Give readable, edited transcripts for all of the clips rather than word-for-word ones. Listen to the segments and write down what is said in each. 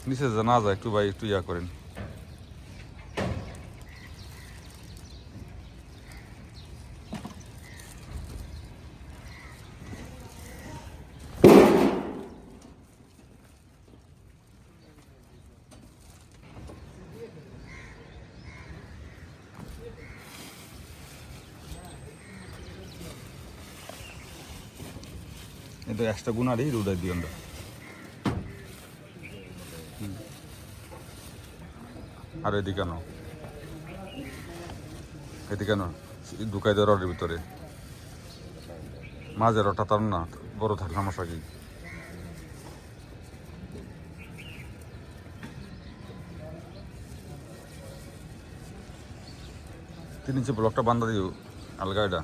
নিচে না যায় একটু ভাই, একটু ইয়া করেন। এটা এক্সট্রা গুণারই রোদাই দিই আমরা। আর এদিকে কেন, এদিকে কেন ঢুকাই দেয় রডের ভিতরে, মাঝে রডটা তার না বড় থাকলে সমস্যা কি? তিন ইঞ্চি ব্লকটা বান্ধা দিও আলগা এটা।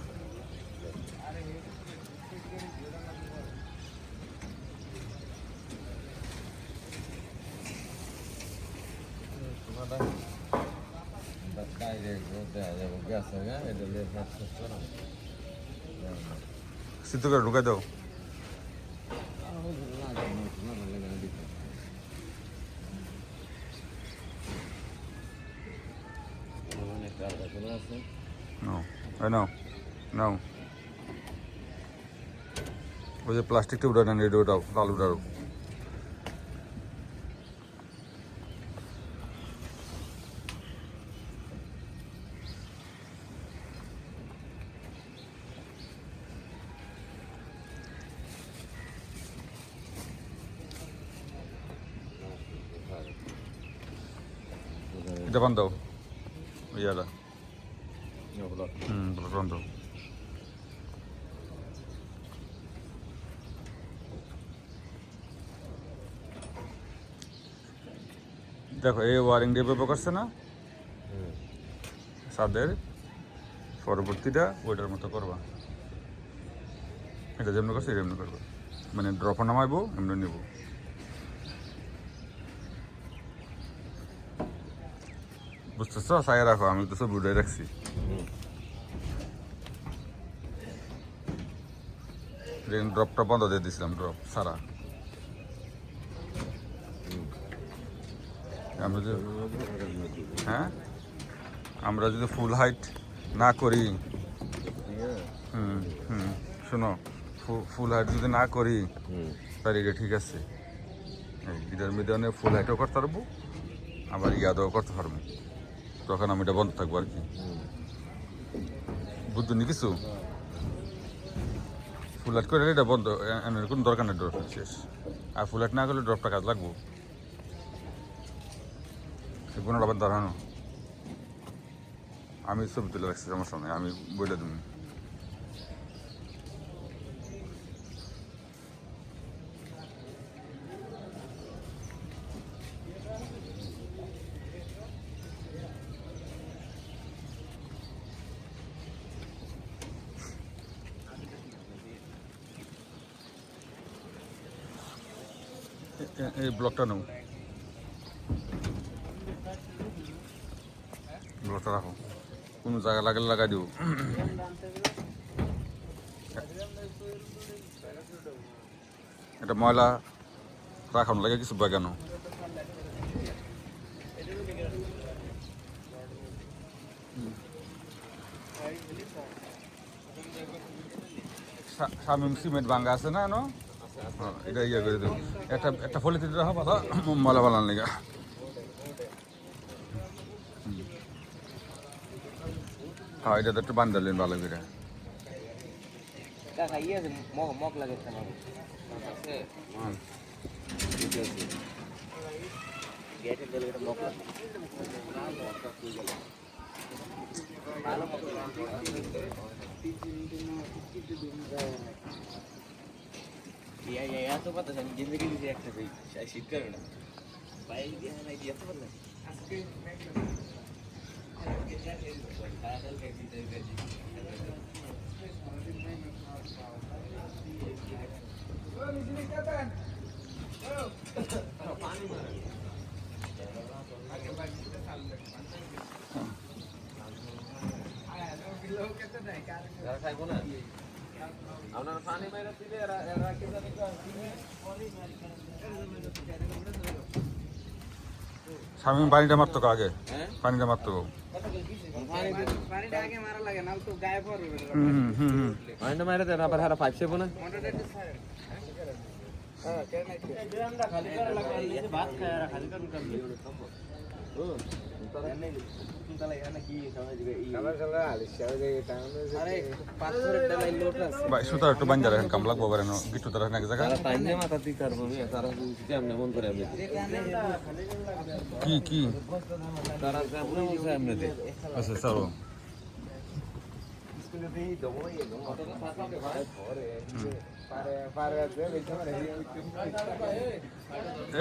সিদ্ধ করে ঢুকাই দাও। নাও ওই যে প্লাস্টিকটা উঠে নেন, এটা ওটাও লাল উঠাও। এটা বান্ধ দাও ইয়াটা। বান্ধ দাও। দেখো এই ওয়ারিং দিয়ে ব্যবহার করছে না ছাদের, পরবর্তীটা ওইটার মতো করবা। এটা যেমন করছে এটা এমনি করবা, মানে ড্রপও নামাইবো এমনি নেব। বুঝতেছ? সাইয়া রাখো, আমি তো সব উড়াই রাখছি। ড্রপটা বন্ধ দিয়ে দিয়েছিলাম, ড্রপ সারা। আমরা যে হ্যাঁ আমরা যদি ফুল হাইট না করি, শোনো, ফুল হাইট যদি না করি তাহলে এটা ঠিক আছে। এটার মধ্যে অনেক ফুল হাইটও করতে পারবো, আবার ইয়াদও করতে পারবো, তখন আমি এটা বন্ধ থাকবো আর কি। বুঝলি কিছু? ফুল হাইট করে এটা বন্ধ, এর কোনো দরকার নেই, ড্রপ শেষ। আর ফুল হাইট না করলে ড্রপটা কাজ লাগবো, কোনো আবার দাঁড়ানো। আমি ছবি তুলে রাখছি, সমস্যা নেই, আমি বলে দেবো। এই ব্লকটা নাও, ব্লকটা রাখো, কোনো জায়গা লাগলে লাগাই দিব। এটা ময়লা রাখানো লাগে কিছু বাগানো। শামিম সিমেন্ট ভাঙ্গা আছে না? এটা ইয়ে করে দেবো, একটা পলিথিন রাখো পাতা ময়লা বানান লেগে। হ্যাঁ, এটা তো একটু বান্ধালেন ভালো করে। এত কথা আমি জিন্দগি দিয়েছি একটা শীতকালে না বাইরে দিয়ে নাই দিয়ে এত বললেন আজকে খাইবো না আপনারা পানি মাইরা দিলে এরা কি জানি স্বামী পানিটা মারতো আগে, হ্যাঁ পানিটা মারতো। পানিটা আগে মারা লাগে না তো গায়ে পড়বে মাইন্ড মাইরে দেন আবার হারা 5 সেভ না মোটরটা একটু ছাড়েন হ্যাঁ কেন নাই খালি করে লাগে ভাত খায় আর খালি করে কাম ও তাহলে এখানে কি সময় দিবে এই আবার চলে আলিশা ওই যে টাউনে আরে পাথরের ডালাই লোট আছে ভাই সুতার একটু বাঞ্জার এখন কাম লাগবো পারে না গিট্টু তারা এক জায়গা তারা টাইমে মাথা দিতে পারবো আমি তারা যদি আমি মন করে আমি কি কি তারা আপনি বলছে আমি দে আচ্ছা চলো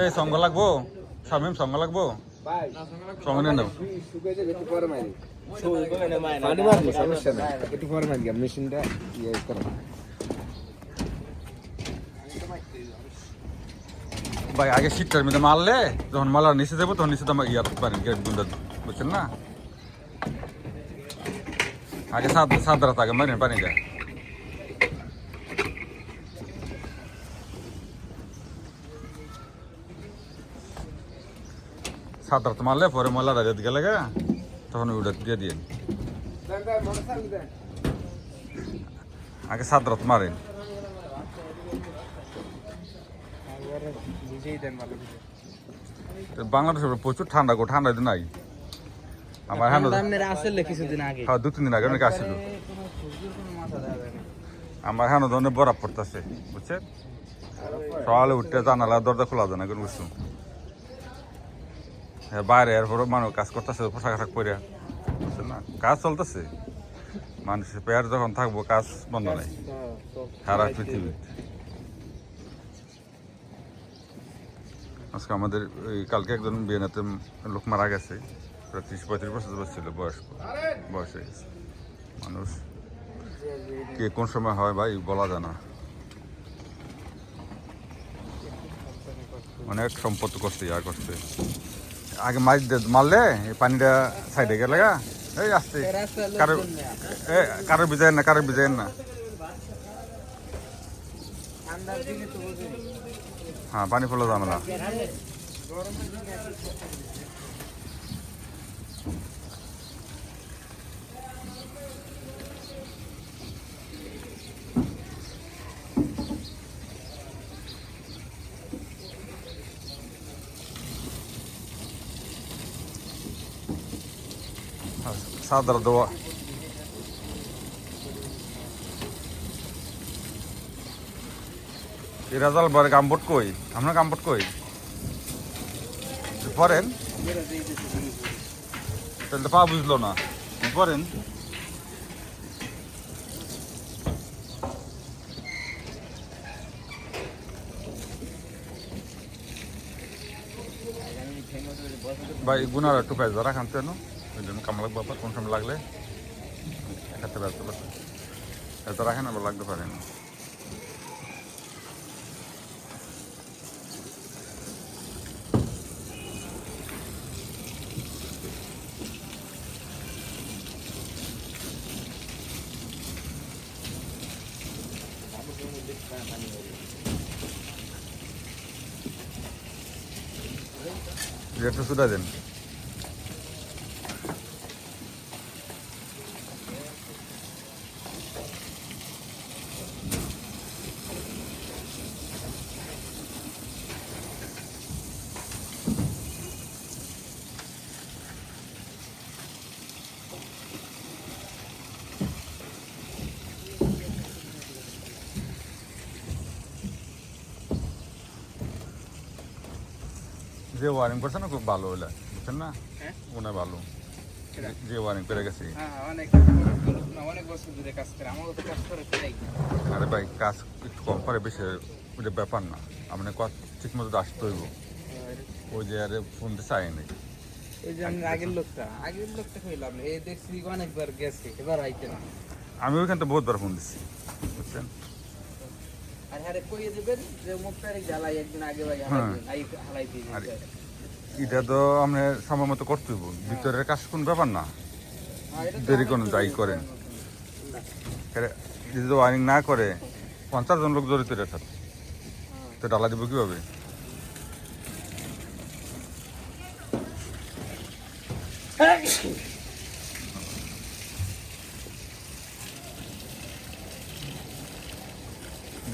এই সঙ্গ লাগবো শামিম সঙ্গ লাগবো সঙ্গ নিয়ে নাও পানি মারবো সমস্যা নাই একটু পরে মারি মেশিনটা ইয়ে করো ভাই আগে শীতটার মধ্যে মারলে যখন মালার নিচে যাবো তখন নিচে তো আমার ইয়ার পানি গেট গুন্ডা বুঝছেন না আগে সাত রাত আগে মারেন পানিটা সাত রাত মারলে পরে ময়লাটা রেত গেলে তখন ওটা দিয়ে দিয়ে আগে সাত রাত মারেন বুঝেই দেন ভালো বাংলাদেশে প্রচুর ঠান্ডা গো ঠান্ডা দিন নাই আমার হ্যাঁ আপনারা আসলে কিছুদিন আগে হ্যাঁ 2-3 দিন আগে অনেক আসছিল কোনো সূর্যের কোনো মাথা দেওয়া যায় না আমার হ্যাঁ ধরনের বরফ পড়তেছে বুঝছেন সকালে উঠতে জানালা দরজা খোলা যায় না কোনো কিছু হ্যাঁ বাইরে এরপর মানুষ কাজ করতেছে পোশাক আশাক পরে বুঝছেন না কাজ চলতেছে মানুষের পেয়ার যখন থাকবো কাজ বন্ধ নাই সারা পৃথিবী আজকে আমাদের ওই কালকে একজন বিয়েনাতে লোক মারা গেছে প্রায় 30-35 বছর ছিল বয়স হয়ে গেছে মানুষ কে কোন সময় হয় ভাই বলা যায় না অনেক সম্পদ করছে ইয়া করছে আগে মারলে এই পানিটা সাইডে গেলে এই আসছে কারো বিজায় না ঠান্ডার দিনে তো বুঝেন হ্যাঁ পানি ফুলো ঝামেলা সাদর দোয়া রাজাল বরে কাম্পট কই আপনার কাম্পট কই পড়েন তাহলে তো পা বুঝলো না পড়েন ভাই গুনার একটু পেঁয়াজ রাখান কেন ওই জন্য কাম লাগবে আবার কোন সময় লাগলে একাতে ব্যস্ত এত রাখেন আবার লাগতে পারে না একটু সুদা দেন যে ওয়ারিং করছে না খুব ভালো হইলে বুঝছেন না ওনা ভালো যে ওয়ারিং করে গেছে অনেক বছর ধরে কাজ করে আমারও তো কাজ করে তাই আরে ভাই কাজ একটু কম করে বেশি ওটা ব্যাপার না আপনি ঠিক মতো আসতে হইব ওই যে আরে ফোন দিয়ে চাই নাই এই যে আমি আগের লোকটা কইলাম এই দেখছি অনেকবার গেছে এবার আইতে না আমি ওইখান থেকে বহুতবার ফোন দিচ্ছি বুঝছেন আর হ্যাঁ কইয়ে দেবেন যে মুখটারে জ্বালাই একদিন আগে ভাই হালাই দিয়ে এটা তো আপনি সময় মতো করতে হইব ভিতরের কাজ কোন ব্যাপার না দেরি কোনো যাই করেন যদি ওয়ারিং না করে 50 জন লোক জড়িত এর সাথে তো ডালা দিব কিভাবে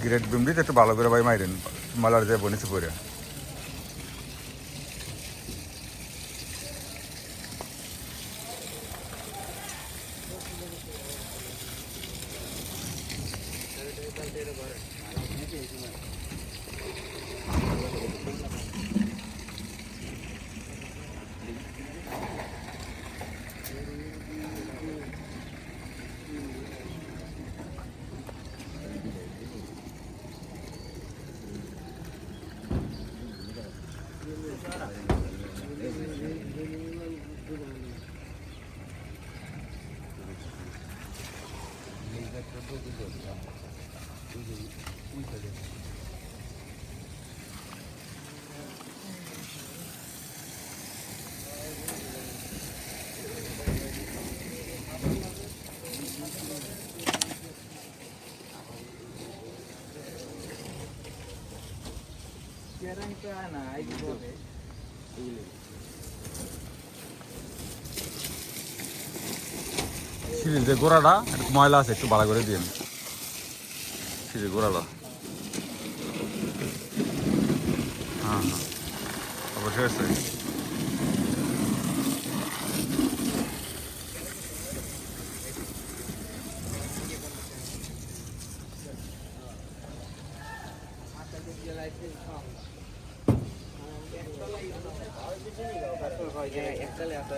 গ্রেট বিম দিতে একটু ভালো করে ভাই মাইরেন মালার যায় বনিছে পরে সিঁড়ির যে গোড়াটা একটু ময়লা আছে একটু ভালো করে দিন সিঁড়ির গোড়াটা হ্যাঁ হ্যাঁ অবশ্যই আছে একটা